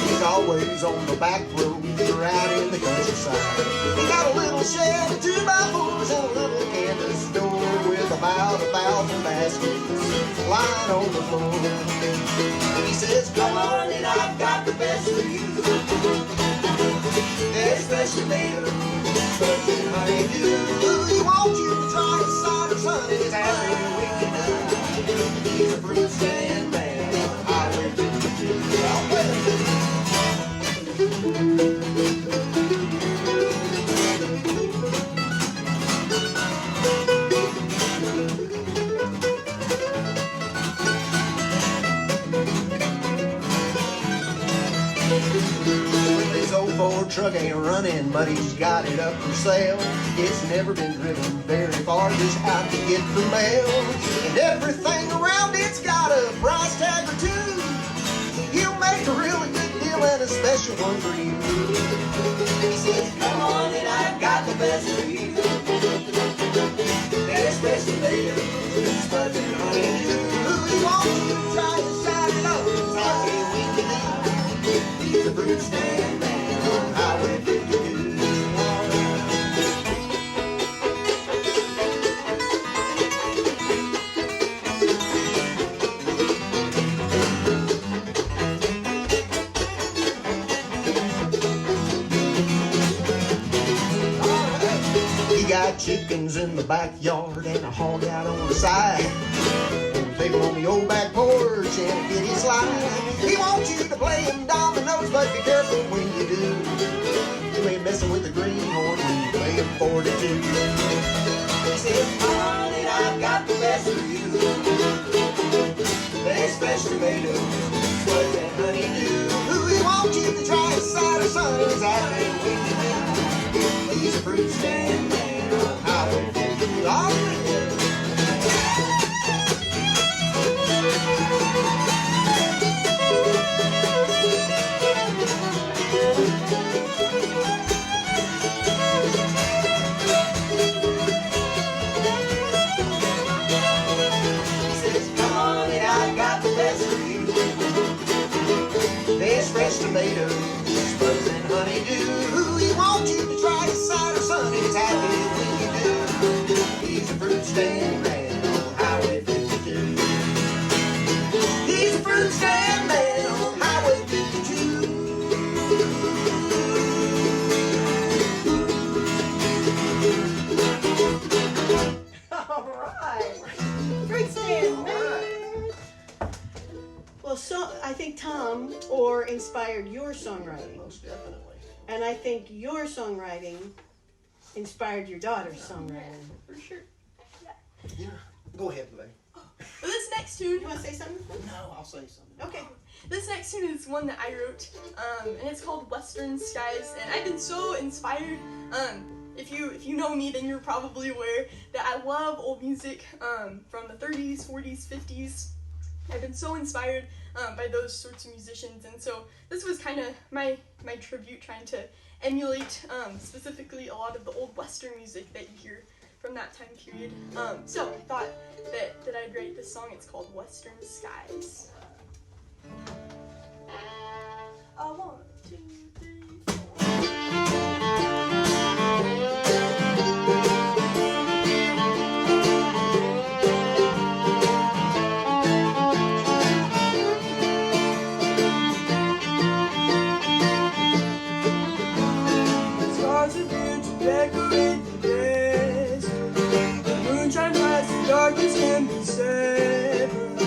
Speaker 15: He's always on the back road or out in the countryside. He got a little shed, 2x4s, and a little canvas door with about 1,000 baskets lying on the floor. He says, come on and I've got the best of you. Especially something honey do. He wants you to try his cider, son, and his happy weekend night. He's a fruit stand man on Highway 52. His old Ford truck ain't running, but he's got it up for sale. It's never been driven very far, just out to get the mail. And everything around it's got a price tag or two. He'll make a really good deal and a special one for you. He says, come on and I've got the best of you. That special deal, spuds and honey do. He wants you to try his side and all his happy weekend. He's a fruit stand man on Highway 52. He got chickens in the backyard and a hog out on the side. On the table on the old back porch and a kitty slide. He wants you to play him dominoes, but be careful when you do. You ain't messing with the greenhorn when you play him 42. He says, honey, I've got the best for you. There's fresh tomatoes, sweat and honeydew. He wants you to try his cider, son, exactly when you do. He's a fruit stand man on Highway 52. All right. Fresh tomatoes, spuds and honeydew. He wants you to try his cider, son. He's happy when you do. He's a fruit stand man on Highway 52. He's a fruit stand man on Highway 52.
Speaker 16: All right, fruit stand man. Well, so I think Tom Orr inspired your songwriting.
Speaker 15: Most definitely.
Speaker 16: And I think your songwriting inspired your daughter's songwriting.
Speaker 14: For sure.
Speaker 15: Yeah. Go ahead, May.
Speaker 14: Well, this next tune.
Speaker 16: You want to say something?
Speaker 15: No, I'll say something.
Speaker 14: Okay. This next tune is one that I wrote, and it's called Western Skies, and I've been so inspired. If you know me, then you're probably aware that I love old music from the 30s, 40s, 50s. I've been so inspired by those sorts of musicians, and so this was kind of my tribute, trying to emulate specifically a lot of the old Western music that you hear from that time period. So I thought that I'd write this song. It's called Western Skies. 1, 2, 3, 4. Stars appear to decorate the desert. The moonshine lights the darkness can be severed.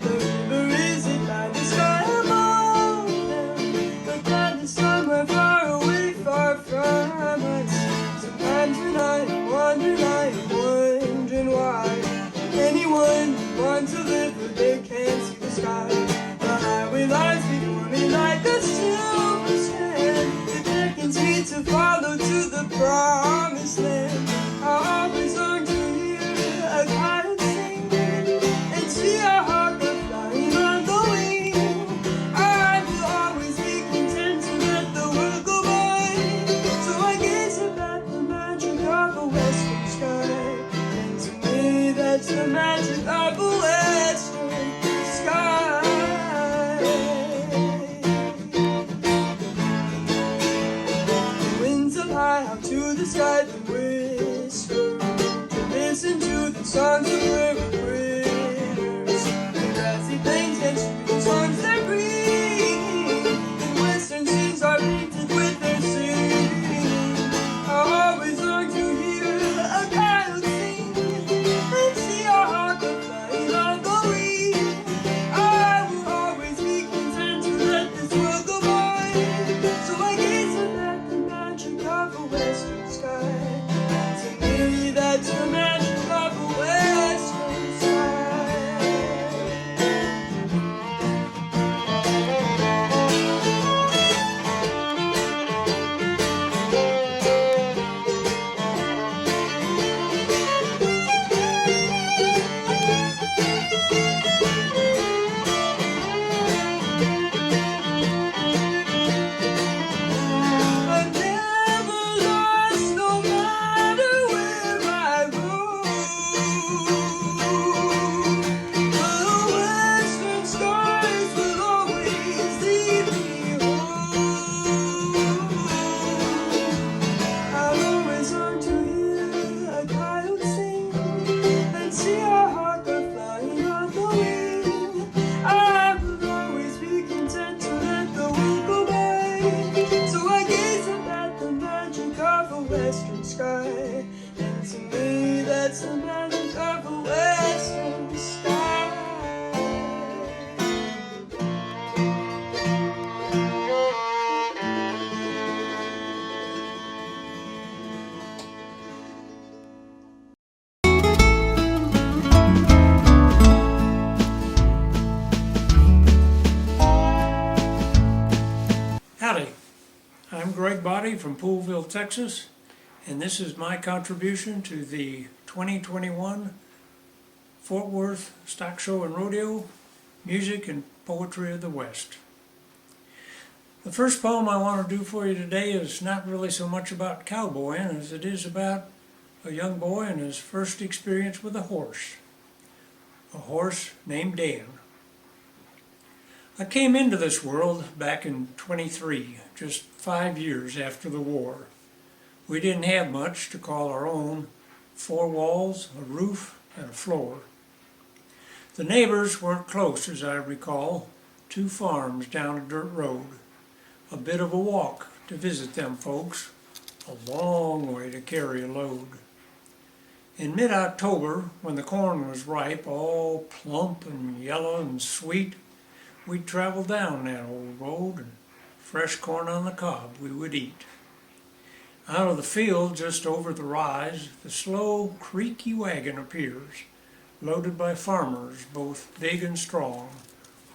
Speaker 14: The river is a blind sky above them. The cloud is somewhere far away, far from us. Sometimes when I am wandering, I am wondering why anyone would want to live where they can't see the sky. The highway lies before me like a silver strand. It beckons me to follow to the promised land. I always long to hear a coyote sing and see a hawk flying on the wing. I will always be content to let the world go by. So I gaze up at the magic of a western sky. And to me that's the magic of a western sky. The winds up high out to the sky.
Speaker 1: I'm Greg Body from Poolville, Texas, and this is my contribution to the 2021 Fort Worth Stock Show and Rodeo, Music and Poetry of the West. The first poem I want to do for you today is not really so much about cowboying as it is about a young boy and his first experience with a horse named Dan. I came into this world back in 23, just 5 years after the war. We didn't have much to call our own, 4 walls, a roof, and a floor. The neighbors weren't close, as I recall, 2 farms down a dirt road. A bit of a walk to visit them folks, a long way to carry a load. In mid-October, when the corn was ripe, all plump and yellow and sweet, we'd travel down that old road, and fresh corn on the cob we would eat. Out of the field, just over the rise, the slow, creaky wagon appears, loaded by farmers, both big and strong,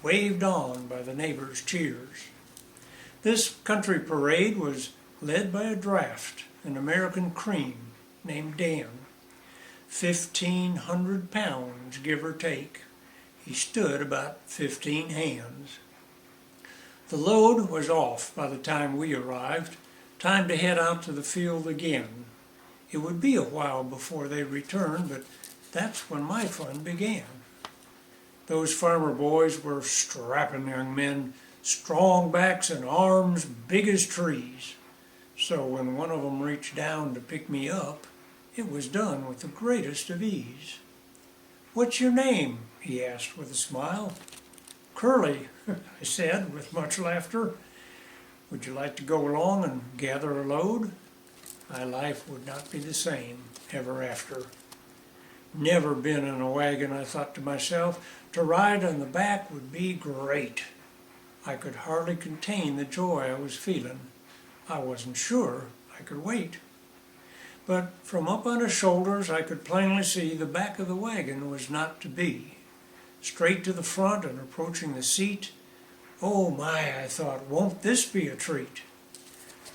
Speaker 1: waved on by the neighbors' cheers. This country parade was led by a draft, an American cream named Dan. 1,500 pounds, give or take. He stood about 15 hands. The load was off by the time we arrived. Time to head out to the field again. It would be a while before they returned, but that's when my fun began. Those farmer boys were strapping young men, strong backs and arms big as trees. So when one of them reached down to pick me up, it was done with the greatest of ease. "What's your name?" he asked with a smile. "Curly," I said with much laughter. "Would you like to go along and gather a load?" My life would not be the same ever after. Never been in a wagon, I thought to myself. To ride on the back would be great. I could hardly contain the joy I was feeling. I wasn't sure I could wait. But from up on his shoulders I could plainly see the back of the wagon was not to be. Straight to the front and approaching the seat, oh my, I thought, won't this be a treat?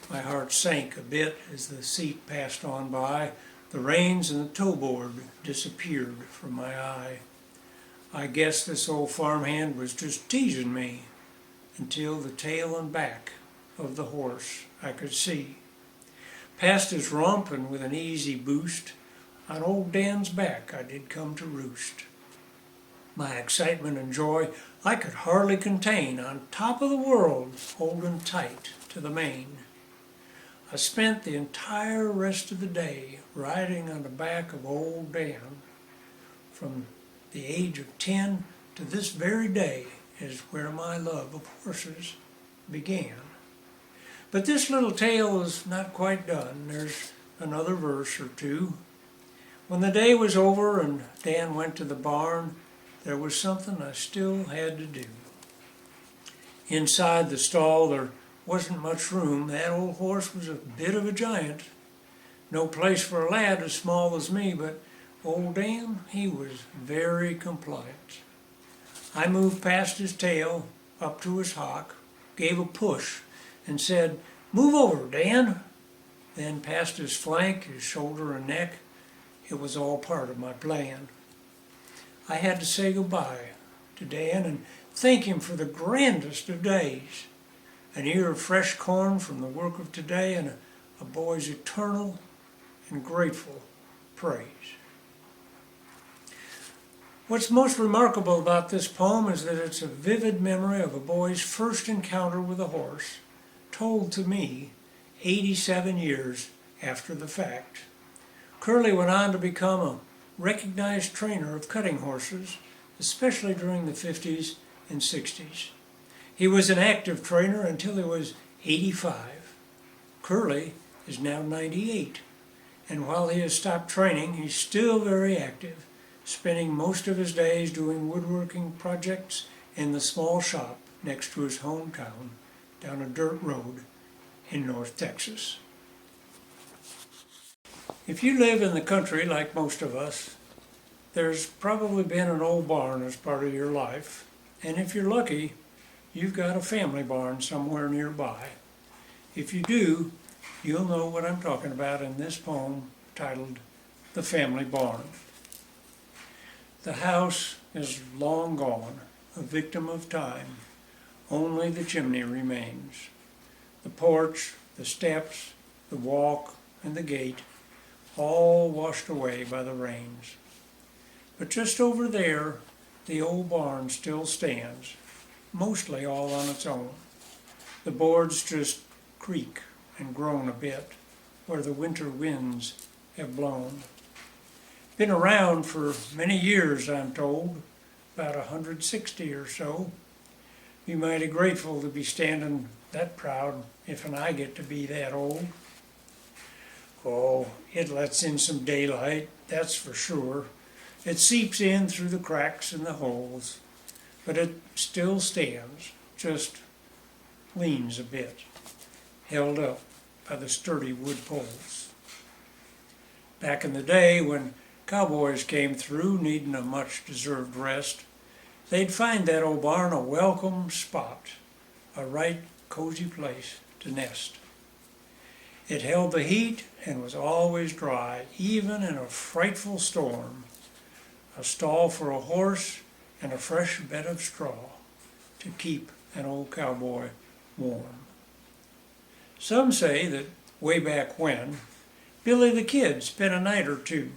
Speaker 1: My heart sank a bit as the seat passed on by. The reins and the toe board disappeared from my eye. I guess this old farmhand was just teasing me, until the tail and back of the horse I could see. Past his rump and with an easy boost, on old Dan's back I did come to roost. My excitement and joy I could hardly contain, on top of the world, holding tight to the mane. I spent the entire rest of the day riding on the back of old Dan. From the age of 10 to this very day is where my love of horses began. But this little tale is not quite done. There's another verse or two. When the day was over and Dan went to the barn, there was something I still had to do. Inside the stall there wasn't much room. That old horse was a bit of a giant. No place for a lad as small as me, but old Dan, he was very compliant. I moved past his tail, up to his hock, gave a push, and said, "Move over, Dan." Then past his flank, his shoulder and neck. It was all part of my plan. I had to say goodbye to Dan and thank him for the grandest of days. An ear of fresh corn from the work of today and a boy's eternal and grateful praise. What's most remarkable about this poem is that it's a vivid memory of a boy's first encounter with a horse, told to me 87 years after the fact. Curly went on to become a recognized trainer of cutting horses, especially during the 50s and 60s. He was an active trainer until he was 85. Curly is now 98, and while he has stopped training, he's still very active, spending most of his days doing woodworking projects in the small shop next to his hometown down a dirt road in North Texas. If you live in the country like most of us, there's probably been an old barn as part of your life, and if you're lucky, you've got a family barn somewhere nearby. If you do, you'll know what I'm talking about in this poem titled The Family Barn. The house is long gone, a victim of time. Only the chimney remains. The porch, the steps, the walk, and the gate, all washed away by the rains. But just over there, the old barn still stands, mostly all on its own. The boards just creak and groan a bit where the winter winds have blown. Been around for many years, I'm told, about 160 or so. Be mighty grateful to be standing that proud if and I get to be that old. Oh, it lets in some daylight, that's for sure. It seeps in through the cracks and the holes, but it still stands, just leans a bit, held up by the sturdy wood poles. Back in the day when cowboys came through needing a much-deserved rest, they'd find that old barn a welcome spot, a right cozy place to nest. It held the heat and was always dry, even in a frightful storm. A stall for a horse and a fresh bed of straw to keep an old cowboy warm. Some say that way back when, Billy the Kid spent a night or two.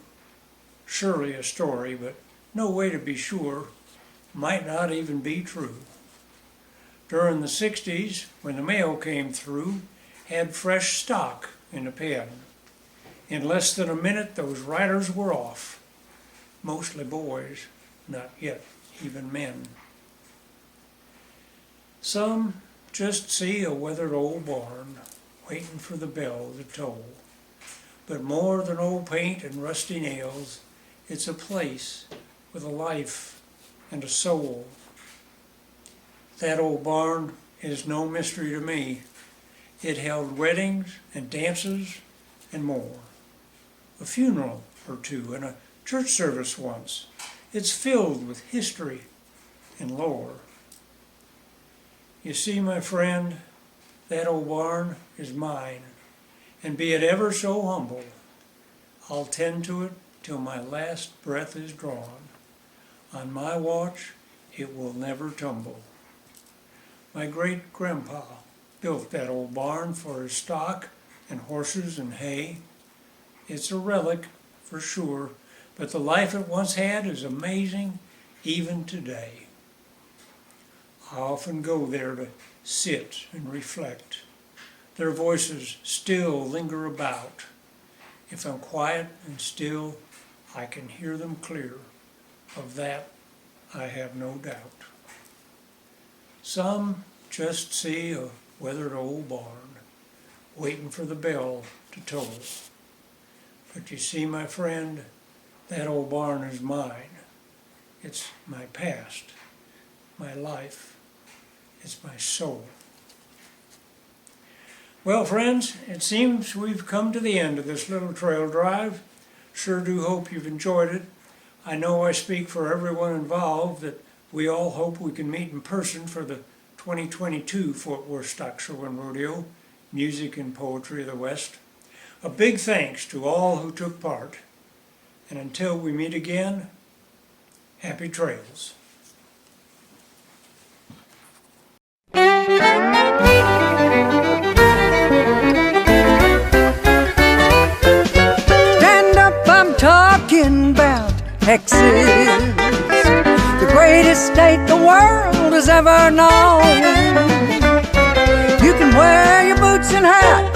Speaker 1: Surely a story, but no way to be sure. Might not even be true. During the 60s, when the mail came through, had fresh stock in the pen. In less than a minute, those riders were off. Mostly boys, not yet even men. Some just see a weathered old barn, waiting for the bell to toll. But more than old paint and rusty nails, it's a place with a life and a soul. That old barn is no mystery to me. It held weddings and dances and more. A funeral or two and a church service once. It's filled with history and lore. You see, my friend, that old barn is mine, and be it ever so humble, I'll tend to it till my last breath is drawn. On my watch, it will never tumble. My great-grandpa built that old barn for his stock and horses and hay. It's a relic, for sure, but the life it once had is amazing even today. I often go there to sit and reflect. Their voices still linger about. If I'm quiet and still, I can hear them clear. Of that, I have no doubt. Some just see a weathered old barn, waiting for the bell to toll. But you see, my friend, that old barn is mine. It's my past, my life, it's my soul. Well, friends, it seems we've come to the end of this little trail drive. Sure do hope you've enjoyed it. I know I speak for everyone involved that we all hope we can meet in person for the 2022 Fort Worth Stock Show and Rodeo, Music and Poetry of the West. A big thanks to all who took part. And until we meet again, happy trails.
Speaker 17: Stand up, I'm talking about Texas, the greatest state the world has ever known. You can wear your boots and hat